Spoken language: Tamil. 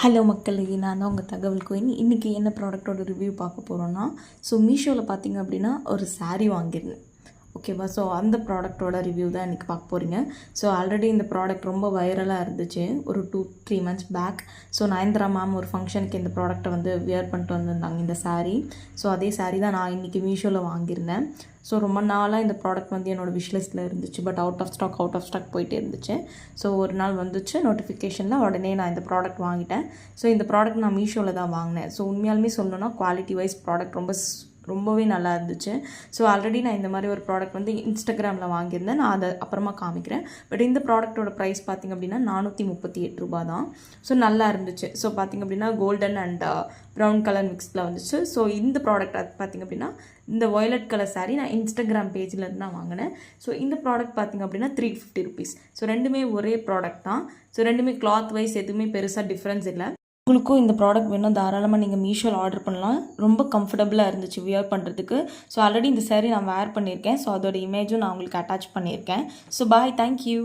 ஹலோ மக்களே, நான் தான் உங்கள் தகவல் கோயின். இன்றைக்கி என்ன ப்ராடக்ட்டோட ரிவ்யூ பார்க்க போகிறோன்னா, மீஷோவில் பார்த்திங்க அப்படின்னா ஒரு சாரீ வாங்கியிருந்தேன். ஓகேவா. அந்த ப்ராடக்ட்டோட ரிவ்யூ தான் இன்றைக்கி பார்க்க போகிறீங்க. ஆல்ரெடி இந்த ப்ராடக்ட் ரொம்ப வைரலாக இருந்துச்சு ஒரு 2-3 months பேக். நயன்தாரா மேம் ஒரு ஃபங்க்ஷனுக்கு இந்த ப்ராடக்ட்டை வந்து வியர் பண்ணிட்டு வந்திருந்தாங்க இந்த சாரீ. அதே சாரீ தான் நான் இன்றைக்கி மீஷோவில் வாங்கியிருந்தேன். ரொம்ப நாளாக இந்த ப்ராடக்ட் வந்து என்னோடய விஷ்லிஸ்ட்டில் இருந்துச்சு. பட் அவுட் ஆஃப் ஸ்டாக் போயிட்டே இருந்துச்சு. ஒரு நாள் வந்துச்சு நோட்டிஃபிகேஷனில், உடனே நான் இந்த ப்ராடக்ட் வாங்கிட்டேன். இந்த ப்ராடக்ட் நான் மீஷோவில் தான் வாங்கினேன். உண்மையாலுமே சொல்லணும்னா குவாலிட்டி வைஸ் ப்ராடக்ட் ரொம்பவே நல்லா இருந்துச்சு. ஆல்ரெடி நான் இந்த மாதிரி ஒரு ப்ராடக்ட் வந்து இன்ஸ்டாகிராமில் வாங்கியிருந்தேன். நான் அதை அப்புறமா காமிக்கிறேன். பட் இந்த ப்ராடக்ட்டோட ப்ரைஸ் பார்த்திங்க அப்படின்னா 438 ரூபா தான். நல்லா இருந்துச்சு. பார்த்திங்க அப்படின்னா கோல்டன் அண்ட் ப்ரௌன் கலர் மிக்ஸில் வந்துச்சு. இந்த ப்ராடக்ட் அது பார்த்திங்க அப்படின்னா இந்த வயலட் கலர் சாரீ நான் இன்ஸ்டாகிராம் பேஜ்லேருந்து தான் வாங்கினேன். இந்த ப்ராடக்ட் பார்த்திங்க அப்படின்னா 350 rupees. ரெண்டுமே ஒரே ப்ராடக்ட் தான். ரெண்டுமே கிளாத் வைஸ் எதுவுமே பெருசாக டிஃப்ரென்ஸ் இல்லை. உங்களுக்கும் இந்த ப்ராடக்ட் வேணும் தாராளமாக நீங்கள் மீஷோவில் ஆர்டர் பண்ணலாம். ரொம்ப கம்ஃபர்டபுளாக இருந்துச்சு வியர் பண்ணுறதுக்கு. ஆல்ரெடி இந்த சாரீ நான் வேர் பண்ணியிருக்கேன். அதோட இமேஜும் நான் உங்களுக்கு அட்டாச் பண்ணியிருக்கேன். பாய், தேங்க்யூ.